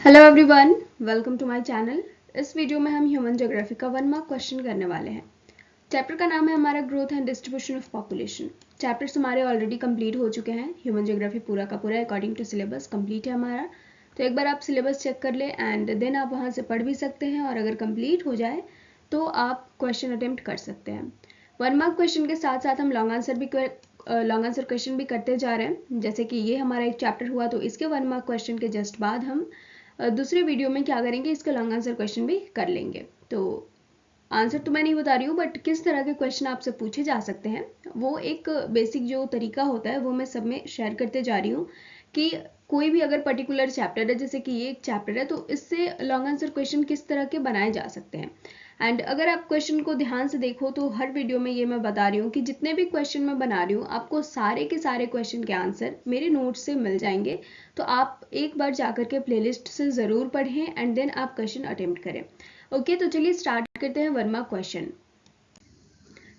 Hello everyone, welcome to my channel. इस video में हम ह्यूमन ज्योग्राफी का 1 मार्क क्वेश्चन करने वाले हैं। चैप्टर का नाम है हमारा growth and distribution of population. Chapters हमारे ऑलरेडी कंप्लीट हो चुके हैं। ह्यूमन ज्योग्राफी पूरा का पूरा अकॉर्डिंग टू सिलेबस कंप्लीट है हमारा। तो एक बार आप सिलेबस चेक कर ले एंड देन आप वहाँ से पढ़ भी सकते हैं, और अगर कंप्लीट हो जाए तो आप क्वेश्चन अटेम्प्ट कर सकते हैं। 1 मार्क क्वेश्चन के साथ साथ हम लॉन्ग आंसर क्वेश्चन भी करते जा रहे हैं। जैसे कि ये हमारा एक चैप्टर हुआ, तो इसके 1 मार्क क्वेश्चन के जस्ट बाद हम दूसरे वीडियो में क्या करेंगे, इसका लॉन्ग आंसर क्वेश्चन भी कर लेंगे। तो आंसर तो मैं नहीं बता रही हूँ, बट किस तरह के क्वेश्चन आपसे पूछे जा सकते हैं वो एक बेसिक जो तरीका होता है वो मैं सब में शेयर करते जा रही हूँ कि कोई भी अगर पर्टिकुलर चैप्टर है, जैसे कि ये एक चैप्टर है, तो इससे लॉन्ग आंसर क्वेश्चन किस तरह के बनाए जा सकते हैं। एंड अगर आप क्वेश्चन को ध्यान से देखो तो हर वीडियो में ये मैं बता रही हूँ कि जितने भी क्वेश्चन मैं बना रही हूँ आपको सारे के सारे क्वेश्चन के आंसर मेरे नोट से मिल जाएंगे। तो आप एक बार जाकर के प्लेलिस्ट से ज़रूर पढ़ें एंड देन आप क्वेश्चन अटेम्प्ट करें। ओके, तो चलिए स्टार्ट करते हैं 1 mark question.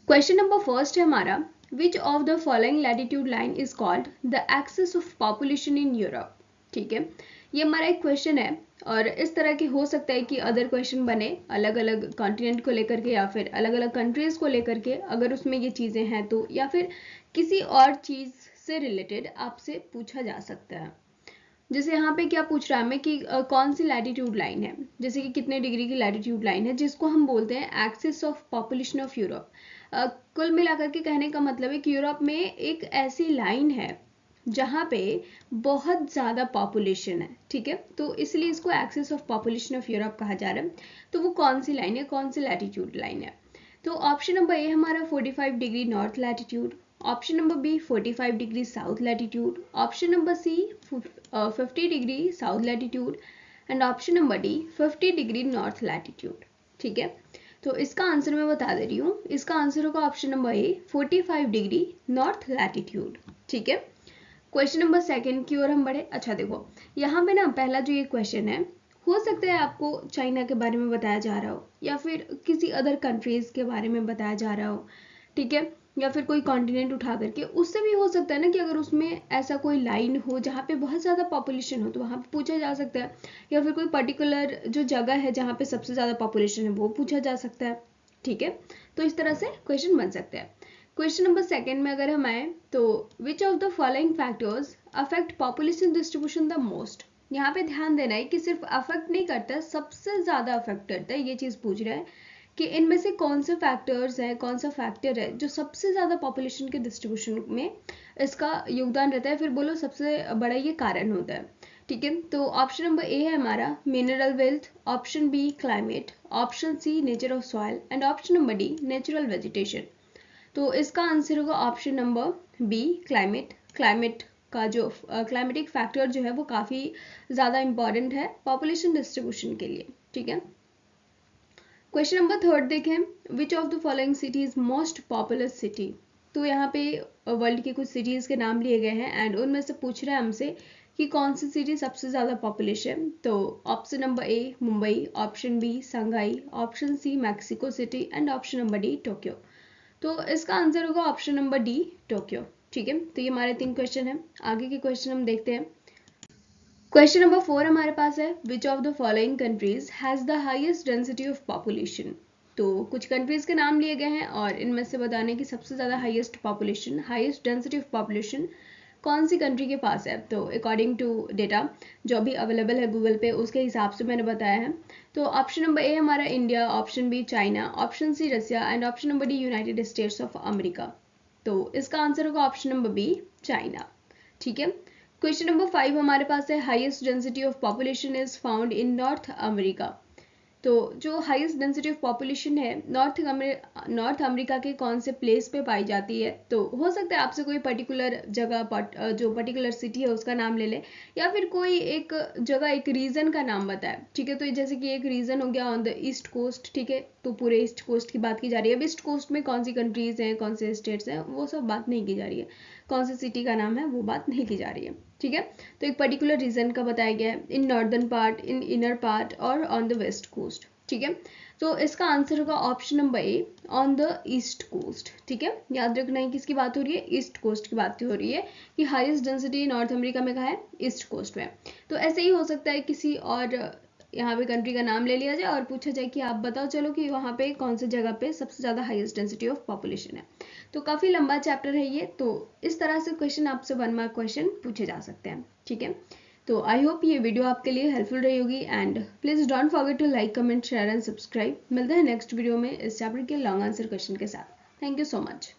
Question number first है हमारा, which of the following latitude line is called the axis of population in Europe. ठीक है, ये हमारा एक क्वेश्चन है, और इस तरह के हो सकता है कि अदर क्वेश्चन बने अलग अलग कॉन्टिनेंट को लेकर के या फिर अलग अलग कंट्रीज को लेकर के, अगर उसमें ये चीज़ें हैं तो, या फिर किसी और चीज़ से रिलेटेड आपसे पूछा जा सकता है। जैसे यहाँ पे क्या पूछ रहा है हमें कि कौन सी लैटिट्यूड लाइन है, जैसे कि कितने डिग्री की लैटिट्यूड लाइन है, जिसको हम बोलते हैं axis of population of Europe. कुल मिलाकर के कहने का मतलब है कि यूरोप में एक ऐसी लाइन है जहाँ पे बहुत ज़्यादा पॉपुलेशन है। ठीक है, तो इसलिए इसको axis of population of Europe कहा जा रहा है। तो वो कौन सी लाइन है, कौन सी लैटिट्यूड लाइन है? तो ऑप्शन नंबर ए हमारा 45 degree north latitude, option number B 45 degree south latitude, option number C 50 degree south latitude, and option number D 50 degree north latitude. ठीक है, तो इसका आंसर मैं बता दे रही हूँ, इसका आंसर होगा ऑप्शन नंबर ए 45 डिग्री नॉर्थ लैटिट्यूड। ठीक है, क्वेश्चन नंबर सेकंड की ओर हम बढ़े। अच्छा देखो, यहाँ पे ना पहला जो ये क्वेश्चन है, हो सकता है आपको चाइना के बारे में बताया जा रहा हो या फिर किसी अदर कंट्रीज के बारे में बताया जा रहा हो। ठीक है, या फिर कोई कॉन्टिनेंट उठा करके, उससे भी हो सकता है ना कि अगर उसमें ऐसा कोई लाइन हो जहाँ पे बहुत ज़्यादा पॉपुलेशन हो तो वहाँ पे पूछा जा सकता है, या फिर कोई पर्टिकुलर जो जगह है जहाँ पे सबसे ज़्यादा पॉपुलेशन है वो पूछा जा सकता है। ठीक है, तो इस तरह से क्वेश्चन बन सकते हैं। क्वेश्चन नंबर सेकंड में अगर हम आए तो which of the following factors affect population distribution the most. यहाँ पे ध्यान देना है कि सिर्फ अफेक्ट नहीं करता, सबसे ज़्यादा अफेक्ट करता है, ये चीज़ पूछ रहा है कि इनमें से कौन से फैक्टर्स हैं, कौन सा फैक्टर है जो सबसे ज़्यादा पॉपुलेशन के डिस्ट्रीब्यूशन में इसका योगदान रहता है, फिर बोलो सबसे बड़ा ये कारण होता है। ठीक है, तो ऑप्शन नंबर ए है हमारा mineral wealth, option B climate, option C nature of soil, and option number D natural vegetation. तो इसका आंसर होगा option number B climate. Climate का जो क्लाइमेटिक फैक्टर जो है वो काफ़ी ज़्यादा इंपॉर्टेंट है पॉपुलेशन डिस्ट्रीब्यूशन के लिए। ठीक है, क्वेश्चन नंबर थर्ड देखें, which of the following city is most populous city. तो यहाँ पे वर्ल्ड की कुछ सिटीज़ के नाम लिए गए हैं एंड उनमें से पूछ रहा है हमसे कि कौन सी सिटी सबसे ज़्यादा पॉपुलेशन। तो option number A Mumbai, option B Shanghai, option C Mexico City, and option number D Tokyo. तो इसका आंसर होगा ऑप्शन नंबर डी टोक्यो। ठीक है, तो ये हमारे 3 क्वेश्चन हैं। आगे के क्वेश्चन हम देखते हैं। क्वेश्चन नंबर 4 हमारे पास है, which of the following countries has the highest density of population. तो कुछ कंट्रीज के नाम लिए गए हैं और इनमें से बताने की सबसे ज्यादा highest population, highest density of population कौन सी कंट्री के पास है। तो अकॉर्डिंग टू डेटा जो अभी अवेलेबल है गूगल पे, उसके हिसाब से मैंने बताया है। तो ऑप्शन नंबर ए हमारा India, option B China, option C Russia, and option number D United States of America. तो इसका आंसर होगा ऑप्शन नंबर बी चाइना। ठीक है, क्वेश्चन नंबर 5 हमारे पास है, highest density of population is found in north America. तो जो highest density of population है नॉर्थ अमेरिका के कौन से प्लेस पे पाई जाती है। तो हो सकता है आपसे कोई पर्टिकुलर जगह जो पर्टिकुलर सिटी है उसका नाम ले ले, या फिर कोई एक जगह एक रीजन का नाम बताए। ठीक है, तो जैसे कि एक रीजन हो गया ऑन द ईस्ट कोस्ट। ठीक है, तो पूरे ईस्ट कोस्ट की बात की जा रही है। अब ईस्ट कोस्ट में कौन सी कंट्रीज हैं, कौन से स्टेट्स हैं, वो सब बात नहीं की जा रही है, कौन सी सिटी का नाम है वो बात नहीं की जा रही है। ठीक है, तो एक पर्टिकुलर रीजन का बताया गया है, in northern part, in inner part और ऑन द वेस्ट कोस्ट। ठीक है, तो इसका आंसर होगा option number A, on the east coast. ठीक है, याद रखना है किसकी बात हो रही है, ईस्ट कोस्ट की बात हो रही है कि हाईएस्ट डेंसिटी नॉर्थ अमेरिका में कहाँ है, ईस्ट कोस्ट में। तो ऐसे ही हो सकता है किसी और यहाँ पे कंट्री का नाम ले लिया जाए और पूछा जाए कि आप बताओ चलो कि वहाँ पे कौन सी जगह पे सबसे ज़्यादा हाईएस्ट डेंसिटी ऑफ पॉपुलेशन है। तो काफ़ी लंबा चैप्टर है ये, तो इस तरह से क्वेश्चन आपसे 1 मार्क क्वेश्चन पूछे जा सकते हैं। ठीक है, तो आई होप ये वीडियो आपके लिए हेल्पफुल रही होगी and please don't forget to like, comment, share and subscribe. मिलते हैं नेक्स्ट वीडियो में इस चैप्टर के लॉन्ग आंसर क्वेश्चन के साथ। Thank you so much.